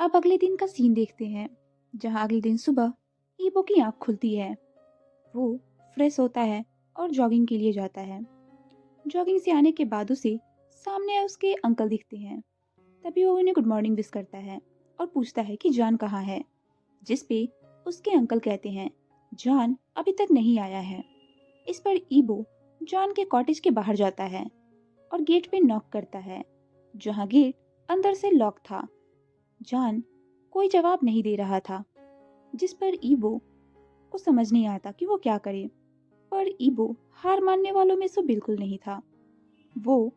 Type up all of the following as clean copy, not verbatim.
अब अगले दिन का सीन देखते हैं, जहां अगले दिन सुबह ईबो की आंख खुलती है। वो फ्रेश होता है और जॉगिंग के लिए जाता है। जॉगिंग से आने के बाद उसे सामने उसके अंकल दिखते हैं। तभी वो उन्हें गुड मॉर्निंग विश करता है और पूछता है कि जॉन कहाँ है। जिस पे उसके अंकल कहते हैं, जॉन अभी तक नहीं आया है। इस पर ईबो जॉन के कॉटेज के बाहर जाता है और गेट पे नॉक करता है, जहां गेट अंदर से लॉक था। जॉन कोई जवाब नहीं दे रहा था, जिस पर ईबो को समझ नहीं आता कि वो क्या करे। पर ईबो हार मानने वालों में से बिल्कुल नहीं था। वो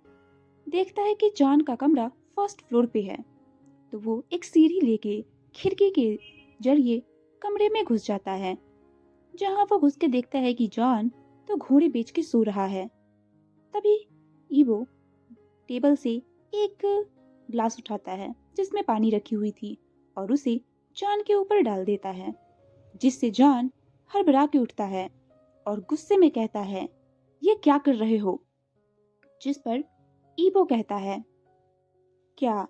देखता है कि जॉन का कमरा फर्स्ट फ्लोर पे है, तो वो एक सीढ़ी लेके खिड़की के जरिए कमरे में घुस जाता है, जहां वो घुस के देखता है कि जॉन तो घोड़े बेच के सो रहा है। तभी ईबो टेबल से एक ग्लास उठाता है जिसमें पानी रखी हुई थी और उसे जॉन के ऊपर डाल देता है, जिससे जॉन हड़बड़ा के उठता है और गुस्से में कहता है, ये क्या कर रहे हो। जिस पर ईबो कहता है, क्या।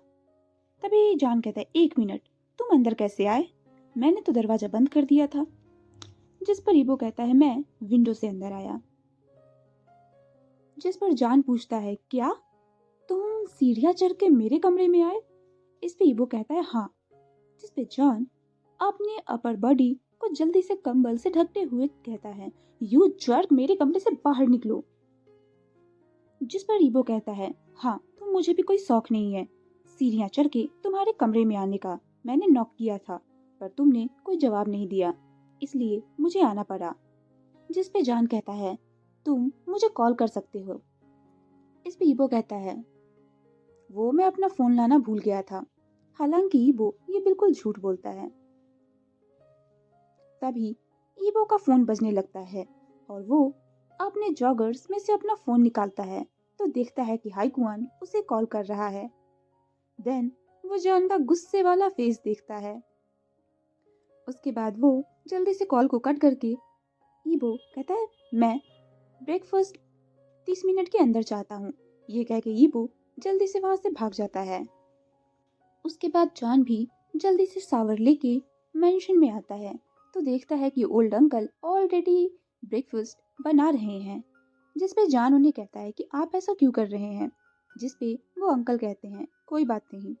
तभी जॉन कहता है, एक मिनट, तुम अंदर कैसे आए? मैंने तो दरवाजा बंद कर दिया था। जिस पर ईबो कहता है, मैं विंडो से अंदर आया। जिस पर जॉन पूछता है, क्या तुम सीढ़ियां चढ़ के मेरे कमरे में आए? इस पे ईबो कहता है, हाँ। जिस पे जॉन अपनी अपर बॉडी को जल्दी से कंबल से ढकते हुए कहता है, यू जर्क, मेरे कमरे से बाहर निकलो। जिस पर ईबो कहता है, हाँ, तो मुझे भी कोई शौक नहीं है सीढ़ियां चढ़ के तुम्हारे कमरे में आने का। मैंने नॉक किया था, पर तुमने कोई जवाब नहीं दिया, इसलिए मुझे आना पड़ा। जिस पे जॉन कहता है, तुम मुझे कॉल कर सकते हो। इस पे ईबो कहता है, वो मैं अपना फोन लाना भूल गया था। हालांकि ईबो ये बिल्कुल झूठ बोलता है। तभी ईबो का फोन बजने लगता है और वो अपने जॉगर्स में से अपना फोन निकालता है, तो देखता है कि हाई कुआन उसे कॉल कर रहा है। देन वो जॉन का गुस्से वाला फेस देखता है। उसके बाद वो जल्दी से कॉल को कट करके ईबो कहता है, मैं ब्रेकफास्ट 30 मिनट के अंदर चाहता हूँ। ये कह के ईबो जल्दी से वहां से भाग जाता है। उसके बाद जॉन भी जल्दी से शावर लेके मेंशन में आता है, तो देखता है कि ओल्ड अंकल ऑलरेडी ब्रेकफास्ट बना रहे हैं। जिस पे जॉन उन्हें कहता है कि आप ऐसा क्यों कर रहे हैं। जिस पे वो अंकल कहते हैं, कोई बात नहीं,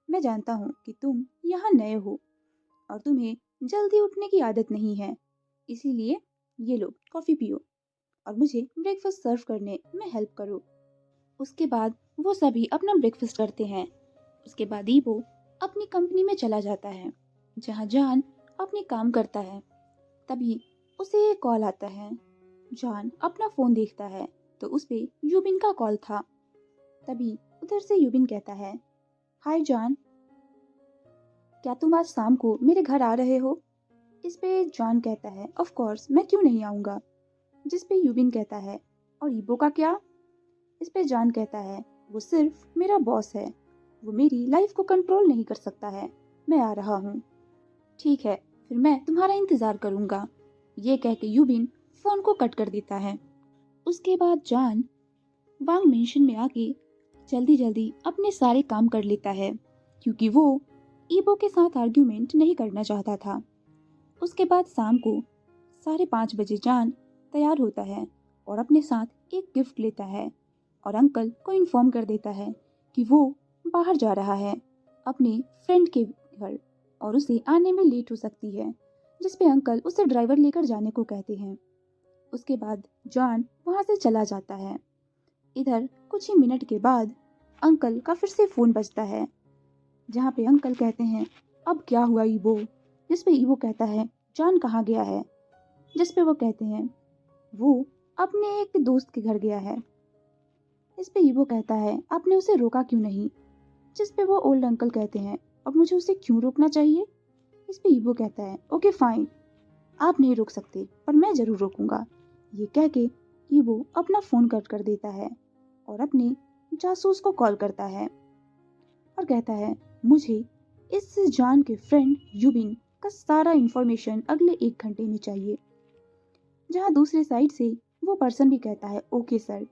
मैं जानता हूँ कि तुम यहाँ नए हो और तुम्हें जल्दी उठने की आदत नहीं है, इसीलिए ये लो कॉफी पियो और मुझे ब्रेकफास्ट सर्व करने में हेल्प करो। उसके बाद वो सभी अपना ब्रेकफास्ट करते हैं। उसके बाद ईबो अपनी कंपनी में चला जाता है, जहाँ जॉन अपने काम करता है। तभी उसे एक कॉल आता है। जॉन अपना फोन देखता है, तो उस पे यूबिन का कॉल था। तभी उधर से यूबिन कहता है, हाय जॉन, क्या तुम आज शाम को मेरे घर आ रहे हो? इस पे जॉन कहता है, ऑफ कोर्स, मैं क्यों नहीं आऊंगा। जिस पे यूबिन कहता है, और ईबो का क्या? इस पे जॉन कहता है, वो सिर्फ मेरा बॉस है, वो मेरी लाइफ को कंट्रोल नहीं कर सकता है, मैं आ रहा हूँ। ठीक है, फिर मैं तुम्हारा इंतजार करूंगा। ये कह के यूबिन फोन को कट कर देता है। उसके बाद जॉन वांग मेंशन में आके जल्दी जल्दी अपने सारे काम कर लेता है, क्योंकि वो ईबो के साथ आर्ग्यूमेंट नहीं करना चाहता था। उसके बाद शाम को 5:30 बजे जॉन तैयार होता है और अपने साथ एक गिफ्ट लेता है और अंकल को इन्फॉर्म कर देता है कि वो बाहर जा रहा है अपने फ्रेंड के घर और उसे आने में लेट हो सकती है, जिस पे अंकल उसे ड्राइवर लेकर जाने को कहते हैं। उसके बाद जॉन वहां से चला जाता है। इधर कुछ ही मिनट के बाद अंकल का फिर से फोन बजता है, जहाँ पे अंकल कहते हैं, अब क्या हुआ ईबो। जिस पे ईबो कहता है, जॉन कहाँ गया है। जिस पे वो कहते हैं, वो अपने एक दोस्त के घर गया है। इस पे ईबो कहता है, आपने उसे रोका क्यों नहीं। जिस पे वो ओल्ड अंकल कहते हैं, और मुझे उसे क्यों रोकना चाहिए। इस पे ईबो कहता है, ओके फाइन, आप नहीं रोक सकते पर मैं जरूर रोकूंगा। ये कह के ईबो अपना फोन कट कर देता है और अपने जासूस को कॉल करता है और कहता है, मुझे इस जॉन के फ्रेंड यूबिन का सारा इंफॉर्मेशन अगले 1 घंटे में चाहिए। जहाँ दूसरे साइड से वो पर्सन भी कहता है, ओके सर।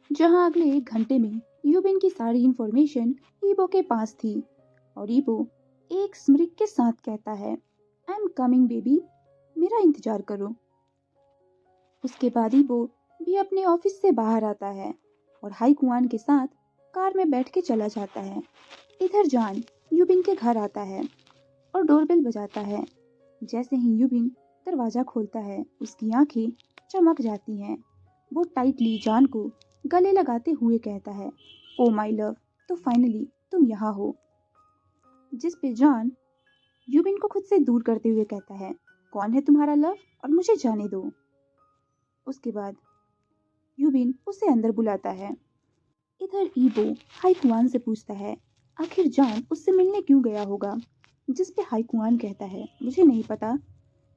जहाँ अगले 1 घंटे में यूबिन की सारी इंफॉर्मेशन ईबो के पास थी और ईबो एक स्मिर्क के साथ कहता है, आई एम कमिंग बेबी, मेरा इंतजार करो। उसके बाद ईबो भी अपने ऑफिस से बाहर आता है और हाई कुआन के साथ कार में बैठ के चला जाता है। इधर जॉन यूबिन के घर आता है और डोरबेल बजाता है। जैसे ही यूबिन दरवाज़ा खोलता है, उसकी आंखें चमक जाती हैं। वो टाइटली जॉन को गले लगाते हुए कहता है, ओ माय लव, तो फाइनली तुम यहाँ हो। जिस पे जॉन यूबिन को खुद से दूर करते हुए कहता है, कौन है तुम्हारा लव और मुझे जाने दो। उसके बाद यूबिन उसे अंदर बुलाता है। इधर ईबो हाई कुआन से पूछता है, आखिर जॉन उससे मिलने क्यों गया होगा। जिस पे हाई कुआन कहता है, मुझे नहीं पता।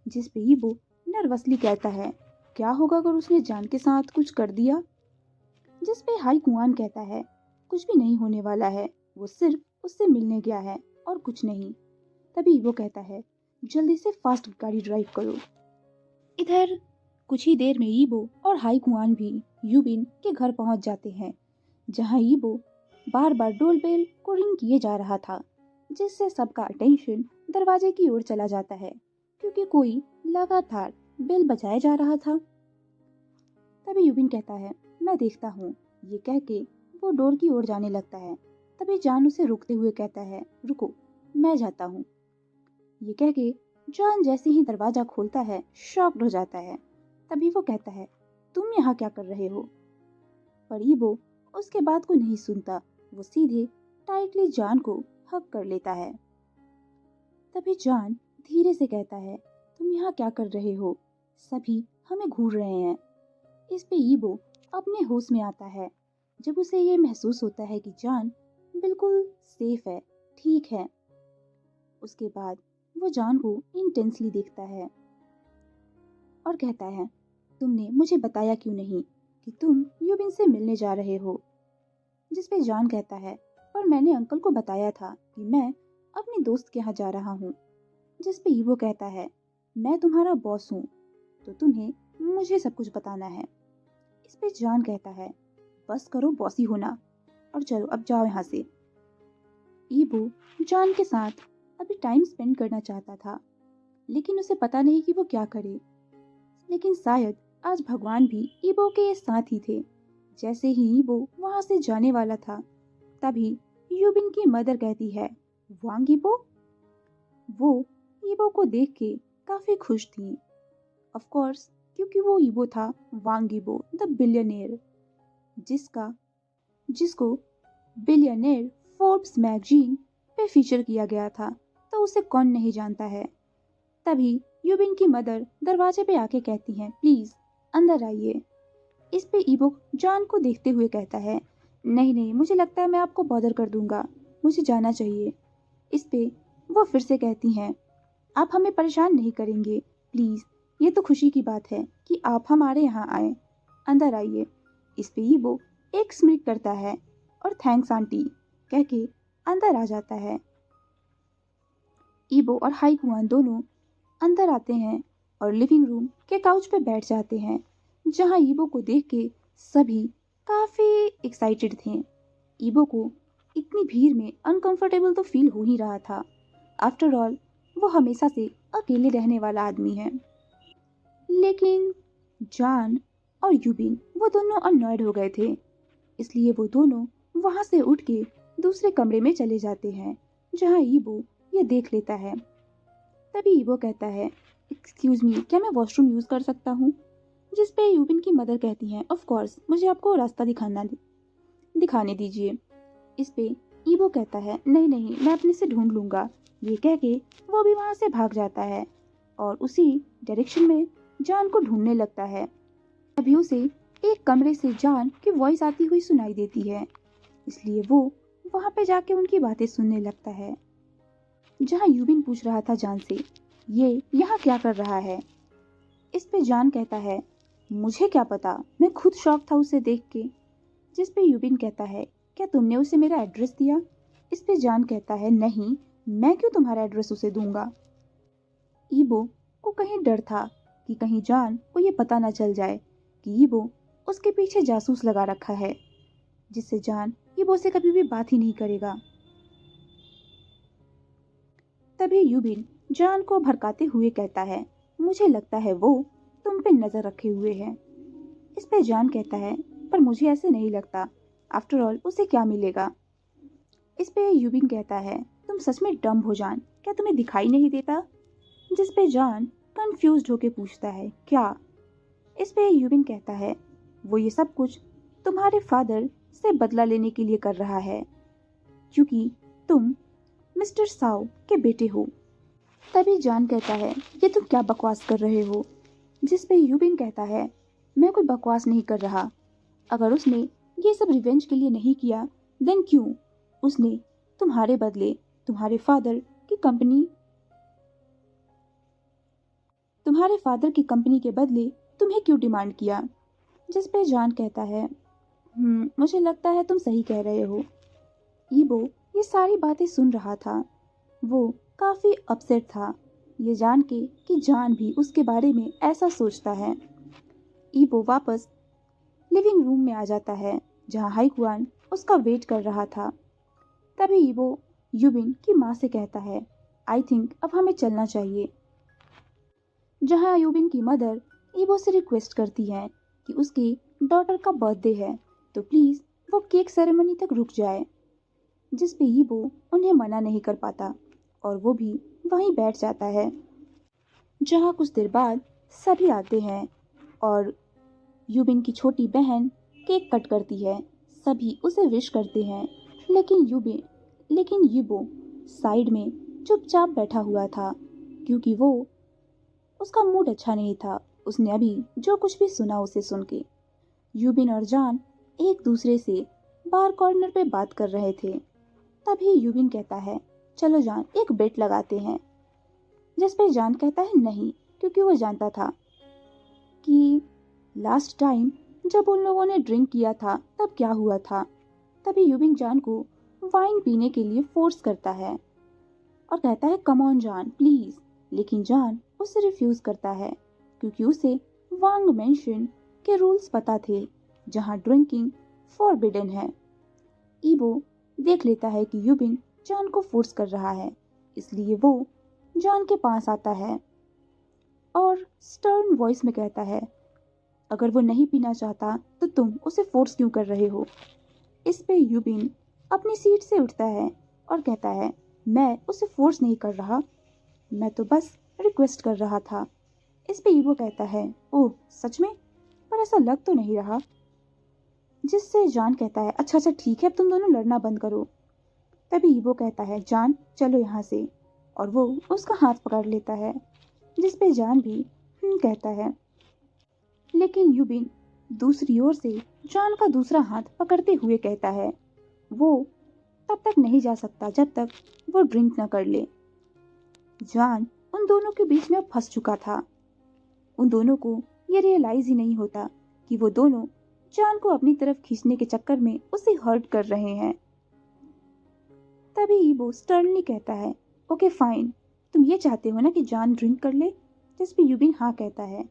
जिस पे ईबो नर्वसली कहता है, क्या होगा अगर उसने जॉन के साथ कुछ कर दिया। जिस पे हाई कुआन कहता है, कुछ भी नहीं होने वाला है, वो सिर्फ उससे मिलने गया है और कुछ नहीं। तभी वो कहता है, जल्दी से फास्ट गाड़ी ड्राइव करो। इधर कुछ ही देर में ईबो और हाई कुआन भी यूबिन के घर पहुंच जाते हैं, जहां ईबो बार बार डोरबेल को रिंग किए जा रहा था, जिससे सबका अटेंशन दरवाजे की ओर चला जाता है, क्योंकि कोई लगातार बेल बजाया जा रहा था। तभी यूबिन कहता है, मैं देखता हूँ। ये कह के वो डोर की ओर जाने लगता है। तभी जॉन उसे रोकते हुए कहता है, रुको, मैं जाता हूँ। ये कह के जॉन जैसे ही दरवाजा खोलता है, शॉक्ड हो जाता है। तभी वो कहता है, तुम यहाँ क्या कर रहे हो। पर ईबो उसके बात को नहीं सुनता। वो सीधे टाइटली जॉन को हग कर लेता है। तभी जॉन धीरे से कहता है, तुम यहाँ क्या कर रहे हो, सभी हमें घूर रहे हैं। इस पे ईबो अपने होश में आता है, जब उसे ये महसूस होता है कि जॉन बिल्कुल सेफ है, ठीक है। उसके बाद वो जॉन को इंटेंसली देखता है और कहता है, तुमने मुझे बताया क्यों नहीं कि तुम यूबिन से मिलने जा रहे हो। जिस पे जॉन कहता है, पर मैंने अंकल को बताया था कि मैं अपने दोस्त के यहाँ जा रहा हूँ। जिस पे ईबो कहता है, मैं तुम्हारा बॉस हूँ, तो तुम्हें मुझे सब कुछ बताना है। इस पे जॉन कहता है, बस करो बॉसी होना और चलो अब जाओ यहाँ से। ईबो जॉन के साथ अभी टाइम स्पेंड करना चाहता था, लेकिन उसे पता नहीं कि वो क्या करे। लेकिन शायद आज भगवान भी ईबो के साथ ही थे। जैसे ही ईबो वहां से जाने वाला था, तभी यूबिन की मदर कहती है, वांग ईबो। वो ईबो को देख के काफी खुश थी, ऑफ कोर्स, क्योंकि वो ईबो था, वांग ईबो द बिलियनेयर, जिसको billionaire Forbes magazine pay feature किया गया था। तो उसे कौन नहीं जानता है। तभी यूबिन की मदर दरवाजे पे आके कहती हैं, प्लीज अंदर आइए। इस पे ईबो जॉन को देखते हुए कहता है, नहीं नहीं, मुझे लगता है मैं आपको बॉदर कर दूंगा, मुझे जाना चाहिए। इस पे वो फिर से कहती हैं, आप हमें परेशान नहीं करेंगे, प्लीज, ये तो खुशी की बात है कि आप हमारे यहाँ आए, अंदर आइए। इस पे ईबो एक स्मिर्क करता है और थैंक्स आंटी कह के अंदर आ जाता है। ईबो और हाई कुआन दोनों अंदर आते हैं और लिविंग रूम के काउच पे बैठ जाते हैं, जहां ईबो को देख के सभी काफी एक्साइटेड थे। ईबो को इतनी भीड़ में अनकंफर्टेबल तो फील हो ही रहा था। आफ्टर ऑल वो हमेशा से अकेले रहने वाला आदमी है। लेकिन जॉन और यूबिन वो दोनों अननॉयड हो गए थे, इसलिए वो दोनों वहां से उठ के दूसरे कमरे में चले जाते हैं, जहां ईबो ये देख लेता है। तभी ईबो कहता है, एक्सक्यूज मी, क्या मैं वॉशरूम यूज कर सकता हूँ। जिस पे यूबिन की मदर कहती हैं, ऑफ कोर्स, मुझे आपको रास्ता दिखाने दीजिए। इस पे ईबो कहता है, नहीं नहीं, मैं अपने से ढूंढ लूंगा। ये कह के वो भी वहां से भाग जाता है और उसी डायरेक्शन में जॉन को ढूंढने लगता है। तभी उसे एक कमरे से जॉन की वॉइस आती हुई सुनाई देती है, इसलिए वो वहां पे जाके उनकी बातें सुनने लगता है। जहां यूबिन पूछ रहा था जॉन से, ये यहाँ क्या कर रहा है। इस पे जॉन कहता है, मुझे क्या पता, मैं खुद शॉक था उसे देख के। जिस पे यूबिन कहता है, क्या तुमने उसे मेरा एड्रेस दिया। इस पे जॉन कहता है, नहीं, मैं क्यों तुम्हारा एड्रेस उसे दूंगा। ईबो को कहीं डर था कि कहीं जॉन को ये पता ना चल जाए कि ईबो उसके पीछे जासूस लगा रखा है, जिससे जॉन ईबो से कभी भी बात ही नहीं करेगा। तभी यूबिन जान को भड़काते हुए कहता है, मुझे लगता है वो तुम पे नजर रखे हुए है। इस पे जान कहता है, पर मुझे ऐसे नहीं लगता, आफ्टर ऑल उसे क्या मिलेगा। इस पे यूबिन कहता है, तुम सच में डम्ब हो जान, क्या तुम्हें दिखाई नहीं देता। जिस पे जान कंफ्यूज्ड होके पूछता है, क्या। इस पे यूबिन कहता है, वो ये सब कुछ तुम्हारे फादर से बदला लेने के लिए कर रहा है, क्योंकि तुम मिस्टर साओ के बेटे हो। तभी जान कहता है, ये तुम क्या बकवास कर रहे हो। जिस पे यूबिन कहता है, मैं कोई बकवास नहीं कर रहा। अगर उसने ये सब रिवेंज के लिए नहीं किया, देन क्यों उसने तुम्हारे बदले तुम्हारे फादर की कंपनी के बदले तुम्हें क्यों डिमांड किया। जिस पे जान कहता है, मुझे लगता है तुम सही कह रहे हो। ईबो ये सारी बातें सुन रहा था। वो काफी अपसेट था ये जान के कि जान भी उसके बारे में ऐसा सोचता है। ईबो वापस लिविंग रूम में आ जाता है जहाँ हाईकुआन उसका वेट कर रहा था। तभी ईबो यूबिन की माँ से कहता है, आई थिंक अब हमें चलना चाहिए। जहाँ यूबिन की मदर ईबो से रिक्वेस्ट करती है कि उसकी डॉटर का बर्थडे है तो प्लीज़ वो केक सेरेमनी तक रुक जाए। जिस पे ईबो उन्हें मना नहीं कर पाता और वो भी वहीं बैठ जाता है। जहाँ कुछ देर बाद सभी आते हैं और यूबिन की छोटी बहन केक कट करती है। सभी उसे विश करते हैं, लेकिन यूबो साइड में चुपचाप बैठा हुआ था क्योंकि वो उसका मूड अच्छा नहीं था। उसने अभी जो कुछ भी सुना उसे सुन के। यूबिन और जान एक दूसरे से बार कॉर्नर पे बात कर रहे थे। तभी यूबिन कहता है, चलो जान एक बेट लगाते हैं। जिस पे जान कहता है नहीं, क्योंकि वो जानता था कि लास्ट टाइम जब उन लोगों ने ड्रिंक किया था तब क्या हुआ था। तभी यूबिन जान को वाइन पीने के लिए फोर्स करता है और कहता है, कम ऑन जान प्लीज। लेकिन जान उसे रिफ्यूज करता है क्योंकि उसे वांग मेंशन के रूल्स पता थे जहां ड्रिंकिंग फॉरबिडन है। ईबो देख लेता है कि यूबिन जान को फोर्स कर रहा है, इसलिए वो जान के पास आता है और स्टर्न वॉइस में कहता है, अगर वो नहीं पीना चाहता तो तुम उसे फोर्स क्यों कर रहे हो। इस पे यूबिन अपनी सीट से उठता है और कहता है, मैं उसे फोर्स नहीं कर रहा, मैं तो बस रिक्वेस्ट कर रहा था। इस पे ईबो कहता है, ओह सच में, पर ऐसा लग तो नहीं रहा। जिससे जान कहता है, अच्छा अच्छा ठीक है, अब तुम दोनों लड़ना बंद करो। तभी ईबो कहता है, जान चलो यहाँ से, और वो उसका हाथ पकड़ लेता है। जिस पे जान भी कहता है। लेकिन यूबिन दूसरी ओर से जान का दूसरा हाथ पकड़ते हुए कहता है, वो तब तक नहीं जा सकता जब तक वो ड्रिंक न कर ले। जान उन दोनों के बीच में अब फंस चुका था। उन दोनों को ये रियलाइज ही नहीं होता कि वो दोनों जान को अपनी तरफ खींचने के चक्कर में उसे हर्ट कर रहे हैं। तभी ईबो स्टर्नली कहता है, ओके फाइन, तुम ये चाहते हो ना कि जान ड्रिंक कर ले। जिस पे यूबिन हाँ कहता है।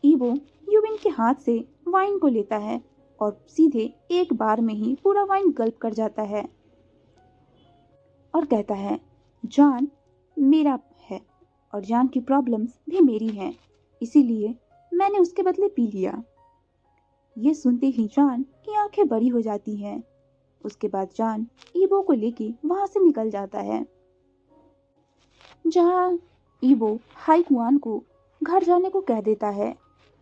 ईबो यूबिन के हाथ से वाइन को लेता है और सीधे एक बार में ही पूरा वाइन गल्प कर जाता है और कहता है, जान मेरा है और जान की प्रॉब्लम्स भी मेरी हैं, इसीलिए मैंने उसके बदले पी लिया। ये सुनते ही जान की आंखें बड़ी हो जाती हैं। उसके बाद जान ईबो को लेके वहां से निकल जाता है। जहां ईबो हाईकुआन को घर जाने को कह देता है।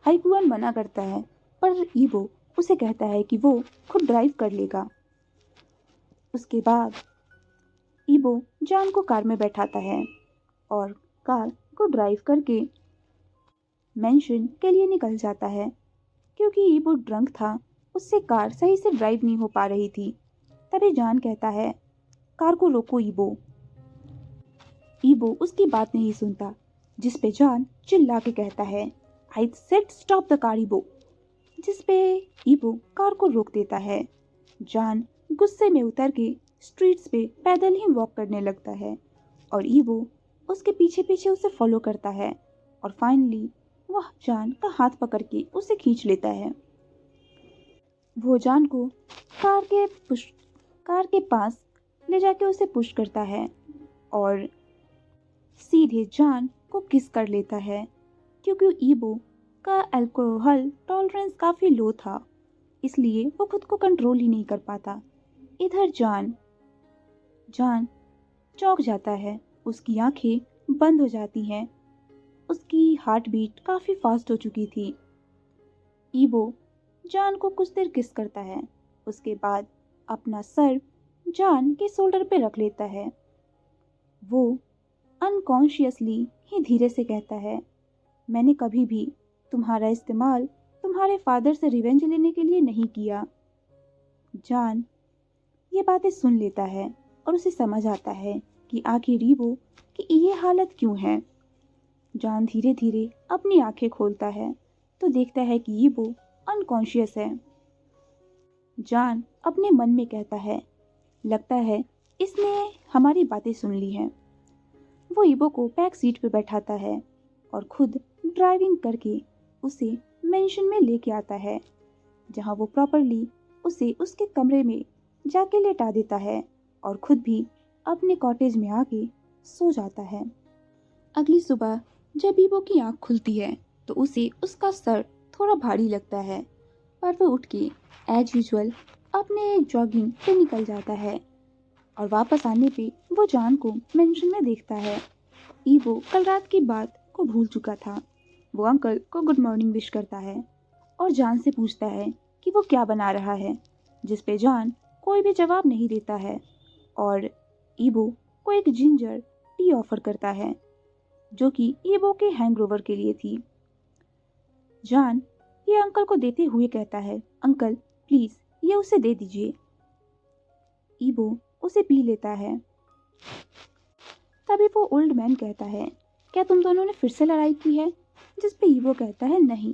हाईकुआन मना करता है, पर ईबो उसे कहता है कि वो खुद ड्राइव कर लेगा। उसके बाद ईबो जान को कार में बैठाता है और कार को ड्राइव करके मेंशन के लिए निकल जाता है। क्योंकि ईबो ड्रंक था, उससे कार सही से ड्राइव नहीं हो पा रही थी। तभी जान कहता है, कार को रोको ईबो। ईबो उसकी बात नहीं सुनता, जिस पे जान चिल्ला के कहता है, I said stop the car ईबो। जिस पे ईबो कार को रोक देता है। जान गुस्से में उतर के स्ट्रीट्स पे पैदल ही वॉक करने लगता है और ईबो उसके पीछे पीछे उसे फॉलो करता है और फाइनली वह जान का हाथ पकड़ के उसे खींच लेता है। वो जान को कार के पास ले जाके उसे पुश करता है और सीधे जान को किस कर लेता है क्योंकि ईबो का अल्कोहल टॉलरेंस काफ़ी लो था, इसलिए वो खुद को कंट्रोल ही नहीं कर पाता। इधर जान जान चौंक जाता है, उसकी आंखें बंद हो जाती हैं, उसकी हार्ट बीट काफ़ी फास्ट हो चुकी थी। ईबो जान को कुछ देर किस करता है, उसके बाद अपना सर जान के शोल्डर पे रख लेता है। वो अनकॉन्शियसली ही धीरे से कहता है, मैंने कभी भी तुम्हारा इस्तेमाल तुम्हारे फादर से रिवेंज लेने के लिए नहीं किया। जान ये बातें सुन लेता है और उसे समझ आता है कि आखिर ईबो की ये हालत क्यों है। जान धीरे धीरे अपनी आंखें खोलता है तो देखता है कि ईबो अनकॉन्शियस है। जान अपने मन में कहता है, लगता है इसने हमारी बातें सुन ली हैं। वो ईबो को बैक सीट पे बैठाता है और खुद ड्राइविंग करके उसे मेंशन में लेके आता है, जहाँ वो प्रॉपरली उसे उसके कमरे में जाके लेटा देता है और खुद भी अपने कॉटेज में आके सो जाता है। अगली सुबह जब ईबो की आँख खुलती है तो उसे उसका सर थोड़ा भारी लगता है, पर वो उठ के एज यूजुअल अपने जॉगिंग पे निकल जाता है और वापस आने पे वो जान को मेंशन में देखता है। ईबो कल रात की बात को भूल चुका था। वो अंकल को गुड मॉर्निंग विश करता है और जान से पूछता है कि वो क्या बना रहा है, जिस पे जान कोई भी जवाब नहीं देता है और ईबो को एक जिंजर टी ऑफर करता है जो कि ईबो के हैंगओवर के लिए थी। जान ये अंकल को देते हुए कहता है, अंकल प्लीज ये उसे दे दीजिए। ईबो उसे पी लेता है। तभी वो ओल्ड मैन कहता है, क्या तुम दोनों ने फिर से लड़ाई की है? जिस पे ईबो कहता है, नहीं।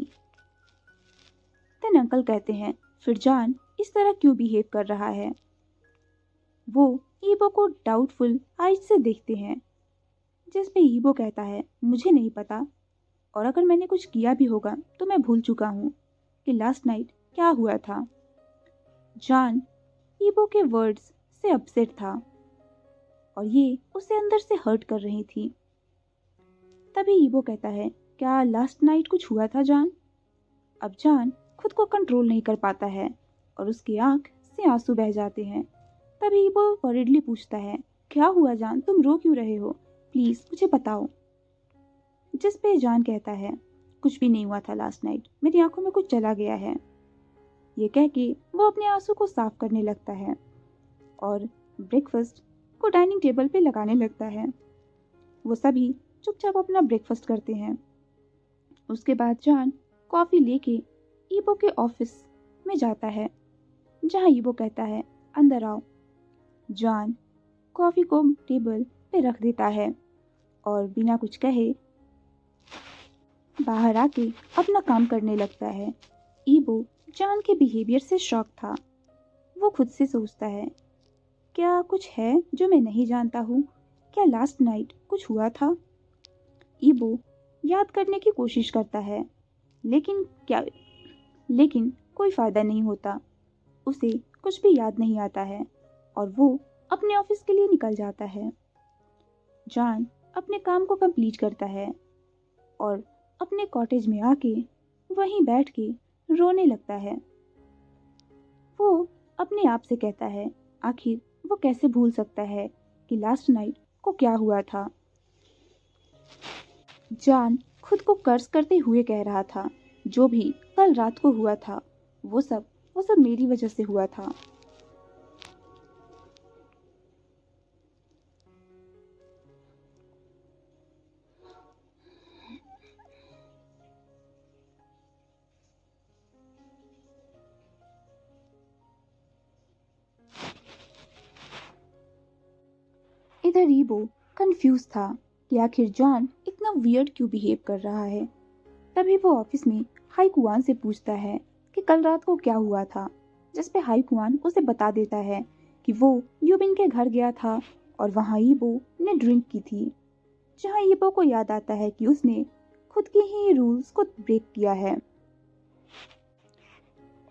देन अंकल कहते हैं, फिर जान इस तरह क्यों बिहेव कर रहा है? वो ईबो को डाउटफुल आइज से देखते हैं, जिस पे ईबो कहता है, मुझे नहीं पता, और अगर मैंने कुछ किया भी होगा तो मैं भूल चुका हूँ कि लास्ट नाइट क्या हुआ था। जान ईबो के वर्ड्स से अपसेट था और ये उसे अंदर से हर्ट कर रही थी। तभी ईबो कहता है, क्या लास्ट नाइट कुछ हुआ था जान? अब जान खुद को कंट्रोल नहीं कर पाता है और उसकी आंख से आंसू बह जाते हैं। तभी ईबो वरीडली पूछता है, क्या हुआ जान, तुम रो क्यों रहे हो? प्लीज मुझे बताओ। जिस पे जान कहता है, कुछ भी नहीं हुआ था लास्ट नाइट, मेरी आंखों में कुछ चला गया है। ये कह के वो अपने आंसू को साफ करने लगता है और ब्रेकफास्ट को डाइनिंग टेबल पे लगाने लगता है। वो सभी चुपचाप अपना ब्रेकफास्ट करते हैं। उसके बाद जान कॉफ़ी लेके ईबो के ऑफिस में जाता है, जहाँ ईबो कहता है, अंदर आओ। जान कॉफ़ी को टेबल पे रख देता है और बिना कुछ कहे बाहर आके अपना काम करने लगता है। ईबो जान के बिहेवियर से शॉक था। वो खुद से सोचता है, क्या कुछ है जो मैं नहीं जानता हूँ? क्या लास्ट नाइट कुछ हुआ था? ईबो याद करने की कोशिश करता है, लेकिन कोई फायदा नहीं होता। उसे कुछ भी याद नहीं आता है और वो अपने ऑफिस के लिए निकल जाता है। जान अपने काम को कंप्लीट करता है और अपने कॉटेज में आके वहीं बैठ के रोने लगता है। वो अपने आप से कहता है, आखिर वो कैसे भूल सकता है कि लास्ट नाइट को क्या हुआ था। जान खुद को कर्ज करते हुए कह रहा था, जो भी कल रात को हुआ था वो सब मेरी वजह से हुआ था। इधर ईबो कंफ्यूज था कि आखिर जॉन इतना वियर्ड क्यों बिहेव कर रहा है। तभी वो ऑफिस में हाई कुआन से पूछता है कि कल रात को क्या हुआ था, जिस पे हाई कुआन उसे बता देता है कि वो यूबिन के घर गया था और वहाँ ईबो ने ड्रिंक की थी, जहाँ ईबो को याद आता है कि उसने खुद के ही रूल्स को ब्रेक किया है।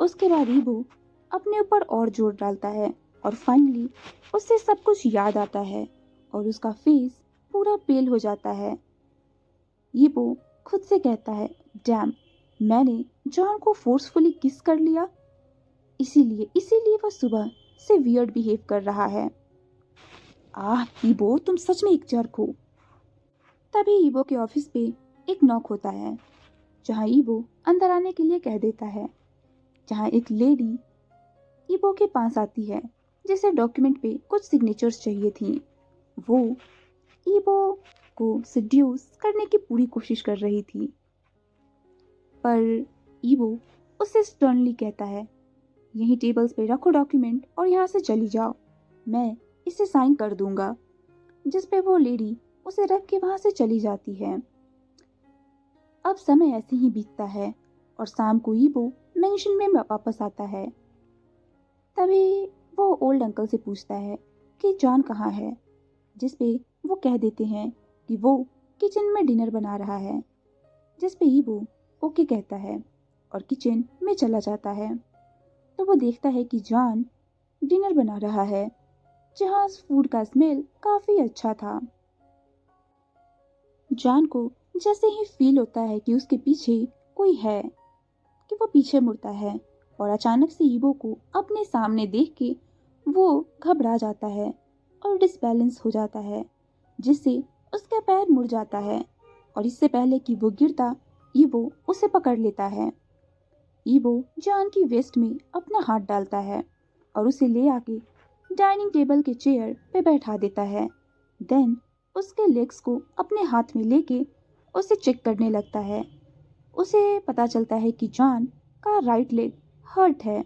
उसके बाद ईबो अपने ऊपर और जोर डालता है और फाइनली उससे सब कुछ याद आता है और उसका फेस पूरा पेल हो जाता है। ईबो खुद से कहता है, डैम, मैंने जॉन को फोर्सफुली किस कर लिया, इसीलिए इसीलिए वह सुबह से वियर्ड बिहेव कर रहा है। आह ईबो, तुम सच में एक जर्क हो। तभी ईबो के ऑफिस पे एक नॉक होता है, जहां ईबो अंदर आने के लिए कह देता है। जहां एक लेडी ईबो के पास आती है, जिसे डॉक्यूमेंट पे कुछ सिग्नेचर्स चाहिए थी। वो ईबो को सेड्यूस करने की पूरी कोशिश कर रही थी, पर ईबो उससे स्टर्नली कहता है, यहीं टेबल्स पे रखो डॉक्यूमेंट और यहाँ से चली जाओ, मैं इसे साइन कर दूंगा। जिस पे वो लेडी उसे रख के वहां से चली जाती है। अब समय ऐसे ही बीतता है और शाम को ईबो मेंशन में वापस आता है। तभी वो ओल्ड अंकल से पूछता है कि जॉन कहाँ है, जिस पे वो कह देते हैं कि वो किचन में डिनर बना रहा है। जिस पे ईबो ओके कहता है और किचन में चला जाता है। तो वो देखता है कि जॉन डिनर बना रहा है, जहाँ फूड का स्मेल काफी अच्छा था। जॉन को जैसे ही फील होता है कि उसके पीछे कोई है, कि वो पीछे मुड़ता है और अचानक से ईबो को अपने सामने देख के वो घबरा जाता है और डिसबैलेंस हो जाता है, जिससे उसका पैर मुड़ जाता है और इससे पहले कि वो गिरता, ईबो उसे पकड़ लेता है। ईबो जॉन की वेस्ट में अपना हाथ डालता है और उसे ले आके डाइनिंग टेबल के चेयर पे बैठा देता है। देन उसके लेग्स को अपने हाथ में लेके उसे चेक करने लगता है। उसे पता चलता है कि जॉन का राइट लेग हर्ट है।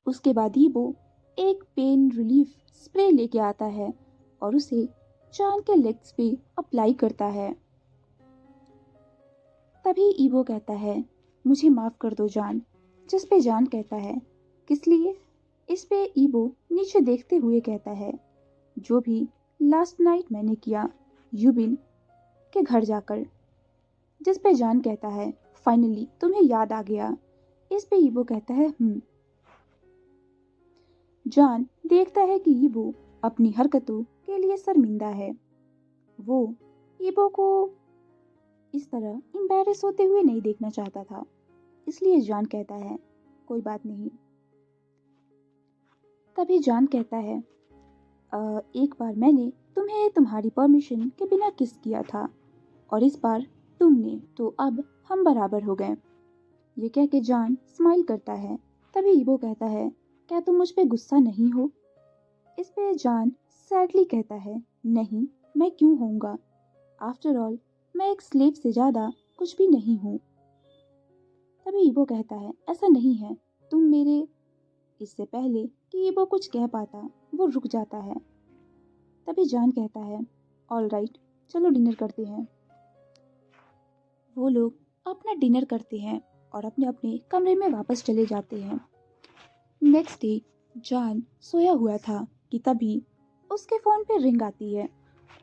उसके बाद ईबो एक पेन रिलीफ स्प्रे लेके आता है और उसे जॉन के लेग्स पे अप्लाई करता है। तभी ईबो कहता है, मुझे माफ कर दो जॉन। जिस पे जॉन कहता है, किस लिए? इस पे ईबो नीचे देखते हुए कहता है, जो भी लास्ट नाइट मैंने किया यूबिन के घर जाकर। जिस पे जॉन कहता है, फाइनली तुम्हें याद आ गया। इस पे ईबो कहता है, जॉन देखता है कि ईबो अपनी हरकतों के लिए शर्मिंदा है। वो ईबो को इस तरह एम्बैरेस होते हुए नहीं देखना चाहता था, इसलिए जॉन कहता है, कोई बात नहीं। तभी जॉन कहता है, एक बार मैंने तुम्हें तुम्हारी परमिशन के बिना किस किया था और इस बार तुमने, तो अब हम बराबर हो गए। ये कह के जॉन स्माइल करता है। तभी ईबो कहता है, क्या तुम मुझ पे गुस्सा नहीं हो? इस पे जॉन सैडली कहता है, नहीं, मैं क्यों होऊंगा? आफ्टर ऑल मैं एक स्लेव से ज़्यादा कुछ भी नहीं हूँ। तभी ईबो कहता है, ऐसा नहीं है, तुम मेरे। इससे पहले कि ईबो कुछ कह पाता, वो रुक जाता है। तभी जॉन कहता है, ऑल राइट, चलो डिनर करते हैं। वो लोग अपना डिनर करते हैं और अपने अपने कमरे में वापस चले जाते हैं। नेक्स्ट डे जॉन सोया हुआ था कि तभी उसके फ़ोन पे रिंग आती है।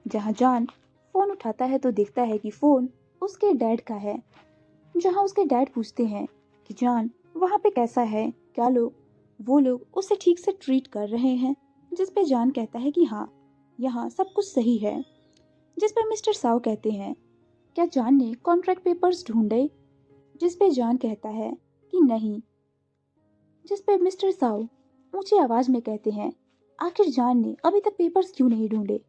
जहाँ जॉन फ़ोन उठाता है तो देखता है कि फ़ोन उसके डैड का है। जहाँ उसके डैड पूछते हैं कि जॉन वहाँ पे कैसा है, क्या वो लोग उसे ठीक से ट्रीट कर रहे हैं? जिस पे जॉन कहता है कि हाँ, यहाँ सब कुछ सही है। जिस पे मिस्टर साव कहते हैं, क्या जॉन ने कॉन्ट्रैक्ट पेपर्स ढूंढे? जिस पे जॉन कहता है कि नहीं। जिस पे मिस्टर साव ऊंची आवाज में कहते हैं, आखिर जॉन ने अभी तक पेपर्स क्यों नहीं ढूंढे?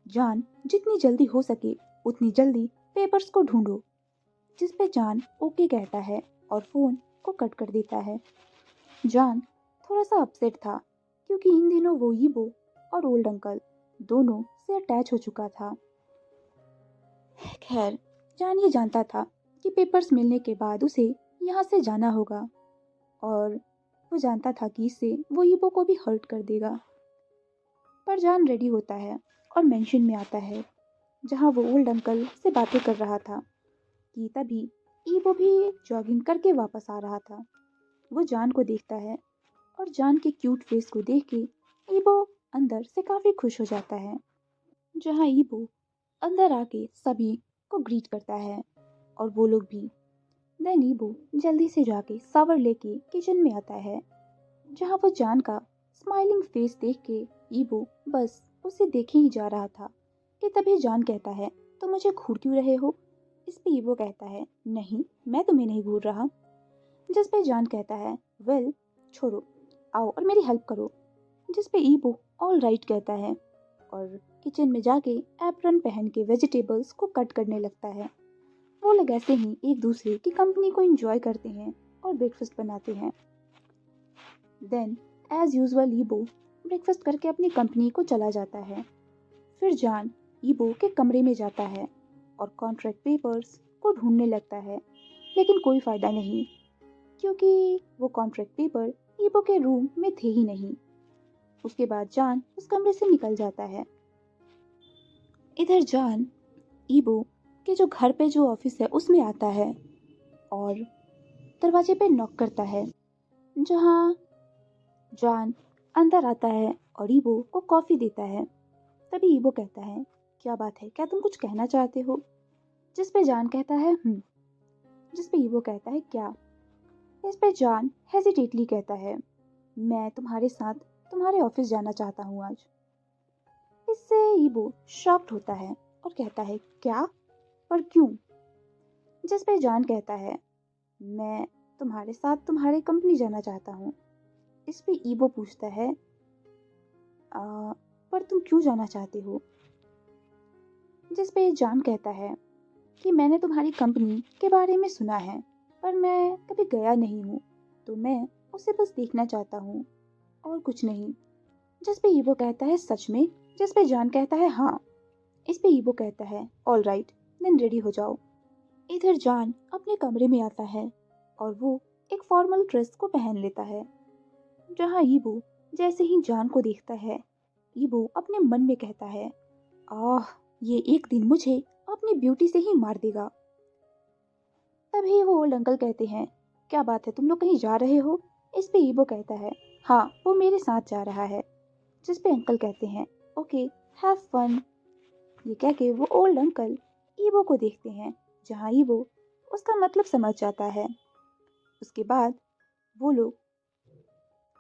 जॉन, जितनी जल्दी हो सके उतनी जल्दी पेपर्स को ढूंढो। जिस पे जॉन ओके कहता है और फोन को कट कर देता है। जॉन थोड़ा सा अपसेट था क्योंकि इन दिनों वो ईबो और ओल्ड अंकल दोनों से अटैच हो चुका था। खैर, जॉन ये जानता था कि पेपर्स मिलने के बाद उसे यहाँ से जाना होगा और वो जानता था कि इससे वो ईबो को भी हर्ट कर देगा। पर जॉन रेडी होता है और मेंशन में आता है, जहाँ वो ओल्ड अंकल से बातें कर रहा था कि तभी ईबो भी जॉगिंग करके वापस आ रहा था। वो जॉन को देखता है और जॉन के क्यूट फेस को देख के ईबो अंदर से काफ़ी खुश हो जाता है। जहाँ ईबो अंदर आके सभी को ग्रीट करता है और वो लोग भी। देन ईबो जल्दी से जाके शावर लेके किचन में आता है, जहाँ वो जॉन का स्माइलिंग फेस देख के ईबो बस उसे देखे ही जा रहा था कि तभी जान कहता है, तो मुझे घूर क्यों रहे हो? इस पे ईवो कहता है, नहीं मैं तुम्हें नहीं घूर रहा। जिस पे जान कहता है, वेल छोड़ो, आओ और मेरी हेल्प करो। जिस पे ईवो ऑल राइट कहता है और किचन में जाके एप्रन पहन के वेजिटेबल्स को कट करने लगता है। वो लोग ऐसे ही एक दूसरे की कंपनी को एंजॉय करते हैं और ब्रेकफास्ट बनाते हैं। देन एज यूजुअल ईबो ब्रेकफास्ट करके अपनी कंपनी को चला जाता है। फिर जान ईबो के कमरे में जाता है और कॉन्ट्रैक्ट पेपर्स को ढूंढने लगता है, लेकिन कोई फ़ायदा नहीं, क्योंकि वो कॉन्ट्रैक्ट पेपर ईबो के रूम में थे ही नहीं। उसके बाद जान उस कमरे से निकल जाता है। इधर जान ईबो के जो घर पे जो ऑफिस है उसमें आता है और दरवाजे पे नॉक करता है, जहाँ जॉन अंदर आता है और ईबो को कॉफ़ी देता है। तभी ईबो कहता है, क्या बात है, क्या तुम कुछ कहना चाहते हो? जिस पे जॉन कहता है जिस पे ईबो कहता है, क्या? इस पे जॉन हेजिटेटली कहता है, मैं तुम्हारे साथ तुम्हारे ऑफिस जाना चाहता हूँ आज। इससे ईबो शॉक्ड होता है और कहता है, क्या? पर क्यों? जिस पे जॉन कहता है, मैं तुम्हारे साथ तुम्हारे कंपनी जाना चाहता हूँ। इस पे ईबो पूछता है, पर तुम क्यों जाना चाहते हो? जिस पे जॉन कहता है कि मैंने तुम्हारी कंपनी के बारे में सुना है, पर मैं कभी गया नहीं हूँ, तो मैं उसे बस देखना चाहता हूँ और कुछ नहीं। जिस पे ईबो कहता है, सच में? जिस पे जॉन कहता है, हाँ। इस पे ईबो कहता है, ऑल राइट, देन रेडी हो जाओ। इधर जॉन अपने कमरे में आता है और वो एक फॉर्मल ड्रेस को पहन लेता है। जहाँ ईबो जैसे ही जॉन को देखता है, ईबो अपने मन में कहता है, आह, ये एक दिन मुझे अपनी ब्यूटी से ही मार देगा। तभी वो ओल्ड अंकल कहते हैं, क्या बात है, तुम लोग कहीं जा रहे हो? इस पे ईबो कहता है, हाँ वो मेरे साथ जा रहा है। जिस पे अंकल कहते हैं, ओके, हैव फन। ये कह के वो ओल्ड अंकल ईबो को देखते हैं, जहाँ ईबो उसका मतलब समझ जाता है। उसके बाद वो लोग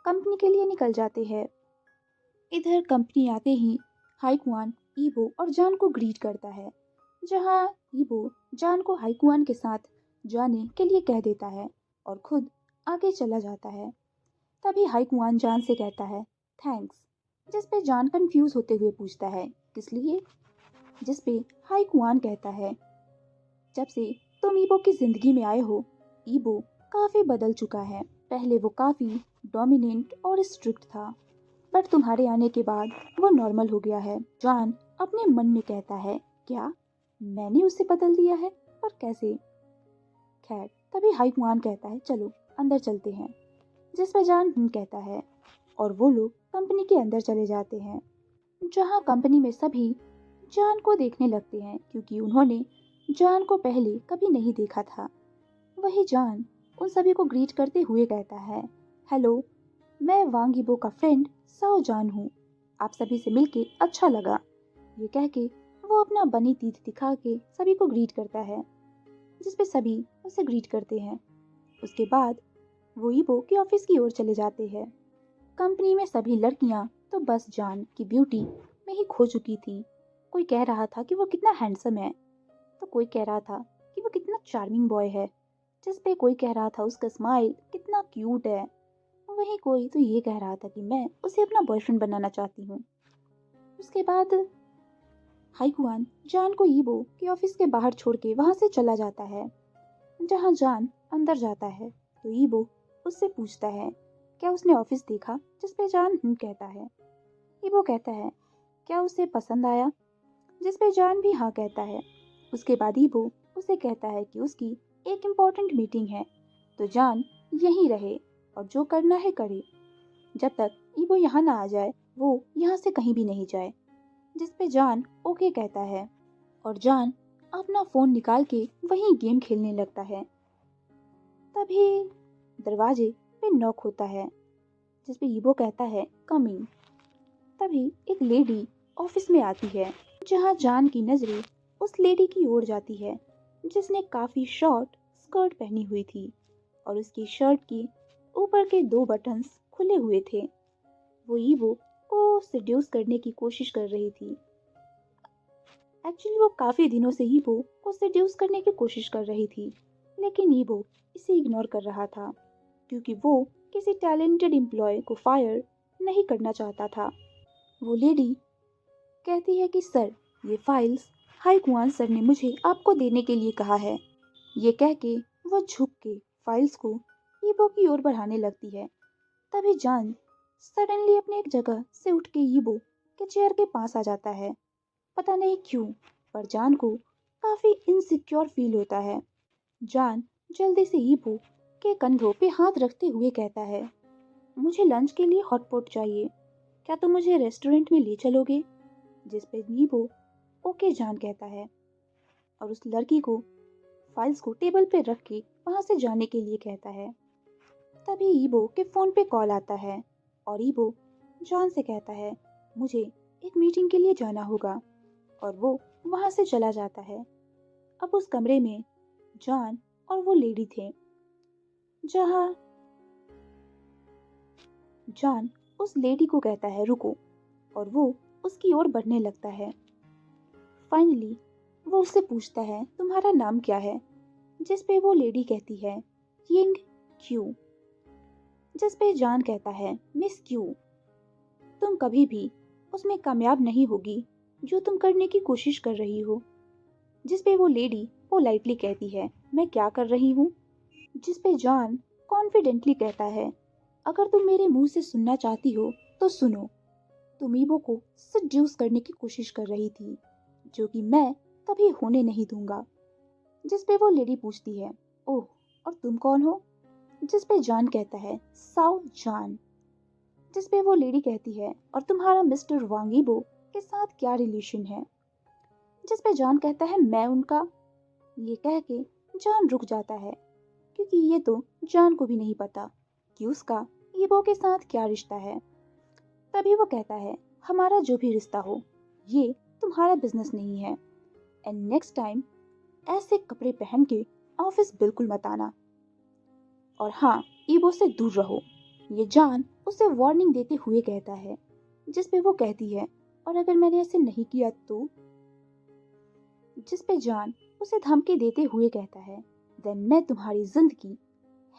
कंपनी के लिए निकल जाते हैं। इधर कंपनी आते ही हाईकुआन ईबो और जान को ग्रीट करता है, जहाँ ईबो जान को हाईकुआन के साथ जाने के लिए कह देता है और खुद आगे चला जाता है। तभी हाईकुआन जान से कहता है, थैंक्स। जिस पे जान कंफ्यूज होते हुए पूछता है, किस लिए? जिस पे हाईकुआन कहता है, जब से तुम ईबो की जिंदगी में आए हो, ईबो काफी बदल चुका है। पहले वो काफी डोमिनेंट और स्ट्रिक्ट था, बट तुम्हारे आने के बाद वो नॉर्मल हो गया है। जॉन अपने मन में कहता है, क्या मैंने उसे बदल दिया है? पर कैसे? खैर, तभी हाईकुआन कहता है, चलो अंदर चलते हैं। जिस पे जॉन कहता है और वो लोग कंपनी के अंदर चले जाते हैं, जहाँ कंपनी में सभी जॉन को देखने लगते हैं, क्योंकि उन्होंने जॉन को पहले कभी नहीं देखा था। वही जॉन उन सभी को ग्रीट करते हुए कहता है, हेलो, मैं वांग यीबो का फ्रेंड साओ जॉन हूँ। आप सभी से मिलके अच्छा लगा। ये कह के वो अपना बनी तीत दिखा के सभी को ग्रीट करता है, जिस पे सभी उसे ग्रीट करते हैं। उसके बाद वो ईबो के ऑफिस की ओर चले जाते हैं। कंपनी में सभी लड़कियां तो बस जॉन की ब्यूटी में ही खो चुकी थी। कोई कह रहा था कि वो कितना हैंडसम है, तो कोई कह रहा था कि वो कितना चार्मिंग बॉय है, जिस पे कोई कह रहा था उसका स्माइल कितना क्यूट है। वहीं कोई तो ये कह रहा था कि मैं उसे अपना बॉयफ्रेंड बनाना चाहती हूँ। उसके बाद हाईकुआन जान को ईबो के ऑफिस के बाहर छोड़ के वहां से चला जाता है। जहाँ जान अंदर जाता है तो ईबो उससे पूछता है, क्या उसने ऑफिस देखा? जिस पे जान कहता है। ईबो कहता है, क्या उसे पसंद आया? जिस पे जान भी हाँ कहता है। उसके बाद ईबो उसे कहता है कि उसकी एक इम्पोर्टेंट मीटिंग है, तो जान यहीं रहे और जो करना है करे। जब तक ईबो यहाँ ना आ जाए, वो यहाँ से कहीं भी नहीं जाए। जिस पे जान ओके कहता है और जान अपना फोन निकाल के वहीं गेम खेलने लगता है। तभी दरवाजे पे नॉक होता है, जिस पे ईबो कहता है, कम इन। तभी एक लेडी ऑफिस में आती है, जहाँ जान की नजरें उस लेडी की ओर जाती है, जिसने काफी शॉर्ट स्कर्ट पहनी हुई थी और उसकी शर्ट की ऊपर के 2 बटन्स खुले हुए थे। वो ईबो को सिड्यूस करने की कोशिश कर रही थी। एक्चुअली वो काफ़ी दिनों से ईबो को सेड्यूस करने की कोशिश कर रही थी, लेकिन ईबो इसे इग्नोर कर रहा था क्योंकि वो किसी टैलेंटेड एम्प्लॉय को फायर नहीं करना चाहता था। वो लेडी कहती है कि सर, ये फाइल्स हाई कुआन सर ने मुझे आपको देने के लिए कहा है। ये कह के वो झुक के फाइल्स को ईबो की ओर बढ़ाने लगती है। तभी जान सडनली अपने एक जगह से उठ के ईबो के चेयर के पास आ जाता है। पता नहीं क्यों, पर जान को काफी इनसिक्योर फील होता है। जान जल्दी से ईबो के कंधों पे हाथ रखते हुए कहता है, मुझे लंच के लिए हॉटपॉट चाहिए, क्या तुम मुझे रेस्टोरेंट में ले चलोगे? जिस पे ईबो ओके जान कहता है और उस लड़की को फाइल्स को टेबल पे रख के वहां से जाने के लिए कहता है। तभी ईबो के फोन पे कॉल आता है और ईबो जॉन से कहता है, मुझे एक मीटिंग के लिए जाना होगा, और वो वहां से चला जाता है। अब उस कमरे में जॉन और वो लेडी थे, जहां जॉन उस लेडी को कहता है रुको, और वो उसकी ओर बढ़ने लगता है। फाइनली वो उससे पूछता है तुम्हारा नाम क्या है, जिस पे वो लेडी कहती है यिंग क्यू, जिस पे जॉन कहता है मिस क्यू, तुम कभी भी उसमें कामयाब नहीं होगी जो तुम करने की कोशिश कर रही हो। जिस पे वो लेडी पोलाइटली कहती है मैं क्या कर रही हूँ, जिस पे जॉन कॉन्फिडेंटली कहता है अगर तुम मेरे मुंह से सुनना चाहती हो तो सुनो, तुम ईबो को सड्यूस करने की कोशिश कर रही थी, जो कि मैं कभी होने नहीं दूंगा। जिस पे वो लेडी पूछती है ओह, और तुम कौन हो? जिस पे जॉन कहता है साउ जॉन। जिस पे वो लेडी कहती है और तुम्हारा मिस्टर वांग ईबो के साथ क्या रिलेशन है? जिस पे जॉन कहता है मैं उनका। ये कह के जॉन रुक जाता है क्योंकि ये तो जॉन को भी नहीं पता कि उसका ईबो के साथ क्या रिश्ता है। तभी वो कहता है हमारा जो भी रिश्ता हो, ये तुम्हारा बिजनेस नहीं है, एंड नेक्स्ट टाइम ऐसे कपड़े पहन के ऑफिस बिल्कुल मत आना, और हाँ, ईबो से दूर रहो। ये जॉन उसे वार्निंग देते हुए कहता है। जिस पे वो कहती है और अगर मैंने ऐसे नहीं किया तो? जिस पे जॉन उसे धमकी देते हुए कहता है देन मैं तुम्हारी जिंदगी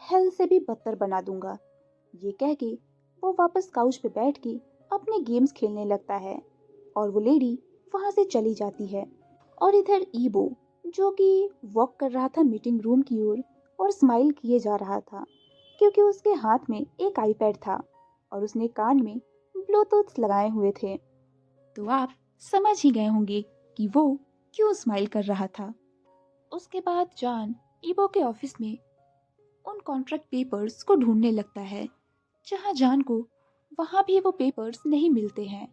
हेल से भी बदतर बना दूंगा। ये कह के वो वापस काउच पे बैठ के अपने गेम्स खेलने लगता है और वो लेडी वहां से चली जाती है। और इधर ईबो, जो कि वॉक कर रहा था मीटिंग रूम की ओर और स्माइल किए जा रहा था क्योंकि उसके हाथ में एक आईपैड था और उसने कान में ब्लूटूथ लगाए हुए थे। तो आप समझ ही गए होंगे कि वो क्यों स्माइल कर रहा था। उसके बाद जॉन ईबो के ऑफिस में उन कॉन्ट्रैक्ट पेपर्स को ढूंढने लगता है, जहां जॉन को वहां भी वो पेपर्स नहीं मिलते हैं,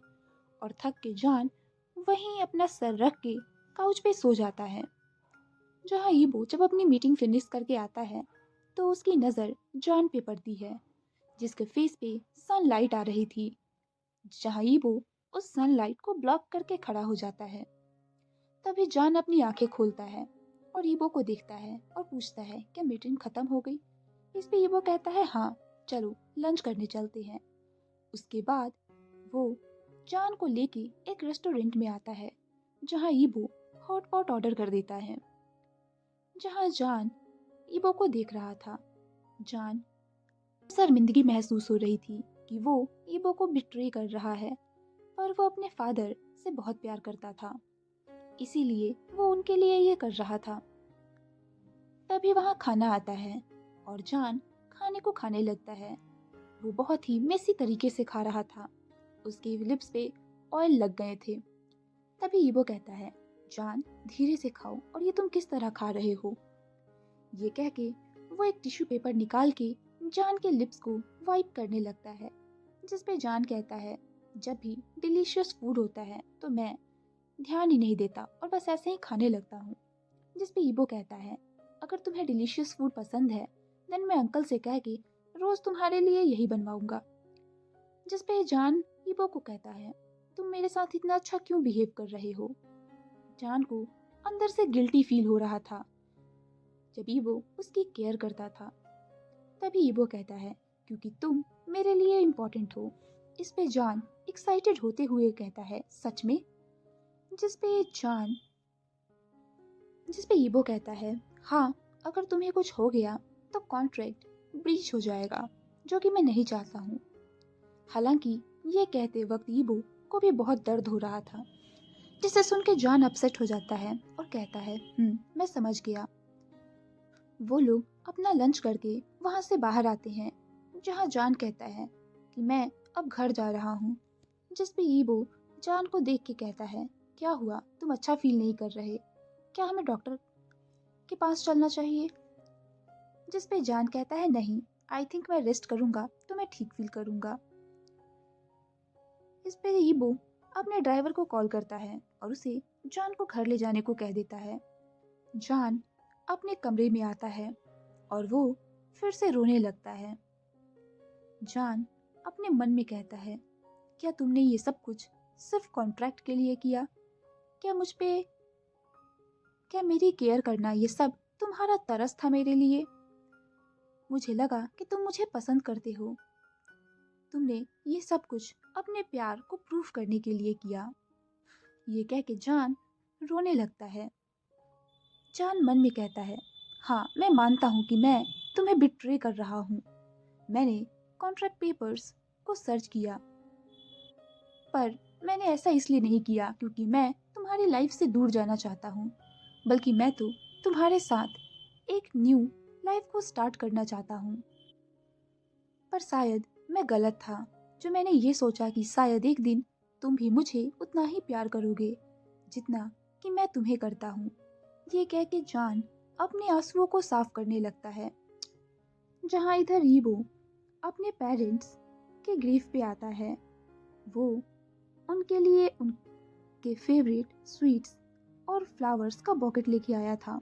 और थक के जॉन वहीं अपना सर रख के काउच पे सो जाता है। जहां ईबो जब अपनी मीटिंग फिनिश करके आता है तो उसकी नज़र जॉन पे पड़ती है, जिसके फेस पे सनलाइट आ रही थी। जहां ईबो उस सनलाइट को ब्लॉक करके खड़ा हो जाता है। तभी जॉन अपनी आंखें खोलता है और ईबो को देखता है और पूछता है क्या मीटिंग खत्म हो गई? इस पे ईबो कहता है हाँ, चलो लंच करने चलते हैं। उसके बाद वो जॉन को लेके एक रेस्टोरेंट में आता है, जहां ईबो हॉटपॉट ऑर्डर कर देता है। जहां जॉन ईबो को देख रहा था, जॉन शर्मिंदगी महसूस हो रही थी कि वो ईबो को बिट्रे कर रहा है, पर वो अपने फादर से बहुत प्यार करता था, इसीलिए वो उनके लिए ये कर रहा था। तभी वहाँ खाना आता है और जॉन खाने को खाने लगता है। वो बहुत ही मेसी तरीके से खा रहा था, उसके लिप्स पे ऑयल लग गए थे। तभी ईबो कहता है जॉन, धीरे से खाओ, और ये तुम किस तरह खा रहे हो? ये कह के वो एक टिश्यू पेपर निकाल के जॉन के लिप्स को वाइप करने लगता है। जिस पे जॉन कहता है जब भी डिलीशियस फूड होता है तो मैं ध्यान ही नहीं देता और बस ऐसे ही खाने लगता हूँ। जिस पे ईबो कहता है अगर तुम्हें डिलीशियस फूड पसंद है देन मैं अंकल से कह के रोज तुम्हारे लिए यही बनवाऊंगा। जिस पे जॉन ईबो को कहता है तुम मेरे साथ इतना अच्छा क्यों बिहेव कर रहे हो? जॉन को अंदर से गिल्टी फील हो रहा था जब ईबो उसकी केयर करता था। तभी ईबो कहता है क्योंकि तुम मेरे लिए इम्पोर्टेंट हो। इस पे जॉन एक्साइटेड होते हुए कहता है सच में? जिसपे जान जिसपे ईबो कहता है, हाँ, अगर तुम्हें कुछ हो गया तो कॉन्ट्रैक्ट ब्रीच हो जाएगा, जो कि मैं नहीं चाहता हूँ। हालांकि ये कहते वक्त ईबो को भी बहुत दर्द हो रहा था, जिसे सुन के जॉन अपसेट हो जाता है और कहता है, मैं समझ गया। वो लोग अपना लंच करके वहां से बाहर आते हैं, जहां जॉन कहता है कि मैं अब घर जा रहा हूँ। जिस पे ईबो जॉन को देख के कहता है, क्या हुआ, तुम अच्छा फील नहीं कर रहे, क्या हमें डॉक्टर के पास चलना चाहिए? जिस पे जॉन कहता है, नहीं, आई थिंक मैं रेस्ट करूंगा तो मैं ठीक फील करूंगा। इस पे ईबो अपने ड्राइवर को कॉल करता है और उसे जॉन को घर ले जाने को कह देता है। जॉन अपने कमरे में आता है और वो फिर से रोने लगता है। जॉन अपने मन में कहता है, क्या तुमने ये सब कुछ सिर्फ कॉन्ट्रैक्ट के लिए किया? क्या मुझ पे क्या मेरी केयर करना ये सब तुम्हारा तरस था मेरे लिए? मुझे लगा कि तुम मुझे पसंद करते हो। तुमने ये सब कुछ अपने प्यार को प्रूफ करने के लिए किया। ये कह के जॉन रोने लगता है। जॉन मन में कहता है, हाँ, मैं मानता हूँ कि मैं तुम्हें बिट्रे कर रहा हूँ। मैंने कॉन्ट्रैक्ट पेपर्स को सर्च किया, पर मैंने ऐसा इसलिए नहीं किया क्योंकि मैं तुम्हारी लाइफ से दूर जाना चाहता हूँ, बल्कि मैं तो तुम्हारे साथ एक न्यू लाइफ को स्टार्ट करना चाहता हूँ। पर शायद मैं गलत था जो मैंने ये सोचा कि शायद एक दिन तुम भी मुझे उतना ही प्यार करोगे जितना कि मैं तुम्हें करता हूँ। ये कह के जॉन अपने आंसुओं को साफ करने लगता है। जहाँ इधर ईबो अपने पेरेंट्स के ग्रीफ पे आता है। वो उनके लिए उनके फेवरेट स्वीट्स और फ्लावर्स का बॉकेट लेके आया था।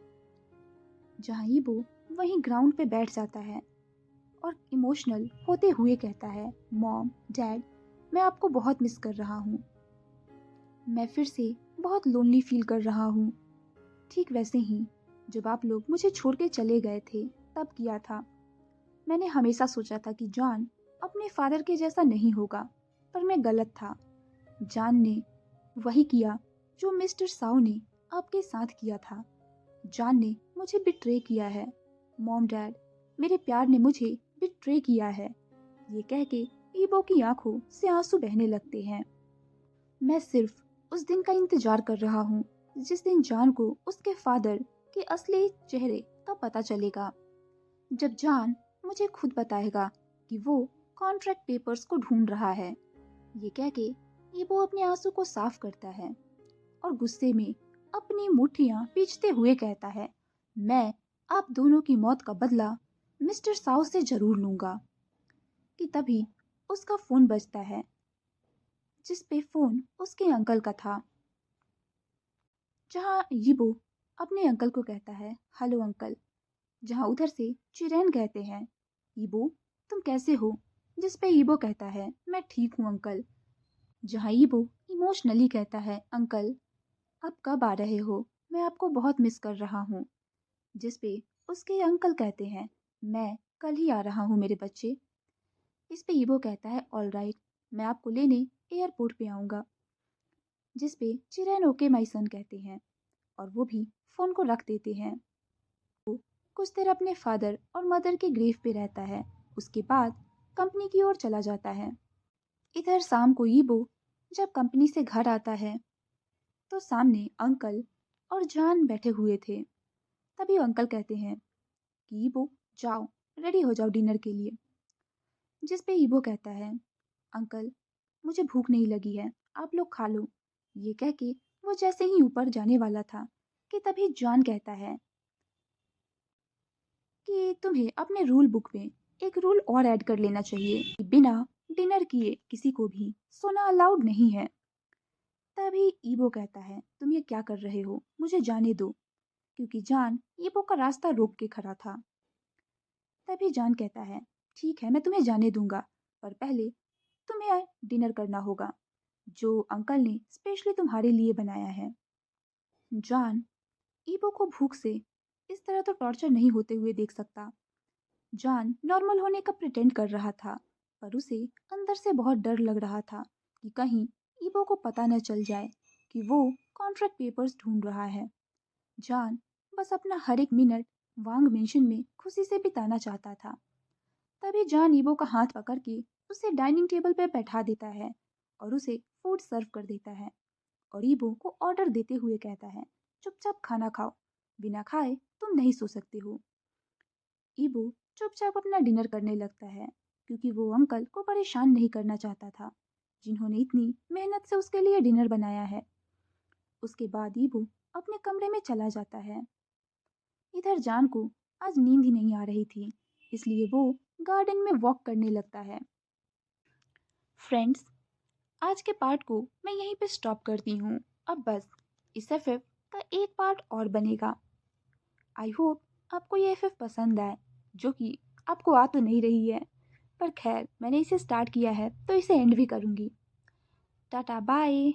जहाँ ईबो वहीं ग्राउंड पे बैठ जाता है और इमोशनल होते हुए कहता है, मॉम, डैड, मैं आपको बहुत मिस कर रहा हूँ। मैं फिर से बहुत लोनली फील कर रहा हूँ, ठीक वैसे ही जब आप लोग मुझे छोड़ के चले गए थे तब किया था। मैंने हमेशा सोचा था कि जॉन अपने फादर के जैसा नहीं होगा, पर मैं गलत था। जॉन ने वही किया जो मिस्टर साउ ने आपके साथ किया था। जॉन ने मुझे बिट्रे किया है। मॉम, डैड, मेरे प्यार ने मुझे बिट्रे किया है। ये कह के ईबो की आंखों से आंसू बहने लगते हैं। मैं सिर्फ उस दिन का इंतजार कर रहा हूँ जिस दिन जॉन को उसके फादर के असली चेहरे का पता चलेगा। जब जॉन मुझे खुद बताएगा कि वो कॉन्ट्रैक्ट पेपर्स को ढूंढ रहा है। ये कह के ईबो अपने आंसू को साफ करता है और गुस्से में अपनी मुट्ठियां पीछते हुए कहता है, मैं आप दोनों की मौत का बदला मिस्टर साउ से जरूर लूंगा। कि तभी उसका फोन बजता है, जिस पे फोन उसके अंकल का था। जहाँ यीबो अपने अंकल को कहता है, हेलो अंकल। जहाँ उधर से चिरैन कहते हैं, यीबो, तुम कैसे हो? जिस पे यीबो कहता है, मैं ठीक हूँ अंकल। जहाँ यीबो इमोशनली कहता है, अंकल, आप कब आ रहे हो? मैं आपको बहुत मिस कर रहा हूँ। जिस पे उसके अंकल कहते हैं, मैं कल ही आ रहा हूँ मेरे बच्चे। इस पे यीबो कहता है, ऑल राइट, मैं आपको लेने एयरपोर्ट पे आऊँगा। जिस पे चिरैन ओके माई सन कहते हैं और वो भी फोन को रख देते हैं। वो कुछ देर अपने फादर और मदर के ग्रेव पे रहता है। उसके बाद कंपनी की ओर चला जाता है। इधर शाम को ईबो जब कंपनी से घर आता है तो सामने अंकल और जान बैठे हुए थे। तभी अंकल कहते हैं कि ईबो, जाओ, रेडी हो जाओ डिनर के लिए। जिस पे ईबो कहता है, अंकल, मुझे भूख नहीं लगी है, आप लोग खा लो। ये कह के वो जैसे ही ऊपर जाने वाला था कि तभी जॉन कहता है कि तुम्हें अपने रूल बुक में एक रूल और ऐड कर लेना चाहिए कि बिना डिनर किए किसी को भी सोना अलाउड नहीं है। तभी ईबो कहता है, तुम ये क्या कर रहे हो, मुझे जाने दो, क्योंकि जान ईबो का रास्ता रोक के खड़ा था। तभी जान कहता है, ठीक है, मैं तुम्हें जाने दूंगा, पर पहले तुम्हें डिनर करना होगा जो अंकल ने स्पेशली तुम्हारे लिए बनाया है। जॉन ईबो को भूख से इस तरह तो टॉर्चर नहीं होते हुए देख सकता। जॉन नॉर्मल होने का प्रिटेंड कर रहा था, पर उसे अंदर से बहुत डर लग रहा था कि कहीं ईबो को पता न चल जाए कि वो कॉन्ट्रैक्ट पेपर्स ढूंढ रहा है। जॉन बस अपना हर एक मिनट वांग मेंशन में खुशी से बिताना चाहता था। तभी जॉन ईबो का हाथ पकड़ के उसे डाइनिंग टेबल पर बैठा देता है और उसे फूड सर्व कर देता है और ईबो को ऑर्डर देते हुए कहता है, चुपचाप खाना खाओ, बिना खाए तुम नहीं सो सकते हो। ईबो चुपचाप अपना डिनर करने लगता है क्योंकि वो अंकल को परेशान नहीं करना चाहता था जिन्होंने इतनी मेहनत से उसके लिए डिनर बनाया है। उसके बाद ईबो अपने कमरे में चला जाता है। इधर जान को आज नींद ही नहीं आ रही थी, इसलिए वो गार्डन में वॉक करने लगता है। फ्रेंड्स, आज के पार्ट को मैं यहीं पे स्टॉप करती हूँ। अब बस इस एफएफ का एक पार्ट और बनेगा। आई होप आपको ये एफएफ पसंद आए, जो कि आपको आ तो नहीं रही है, पर खैर मैंने इसे स्टार्ट किया है तो इसे एंड भी करूँगी। Tata bye.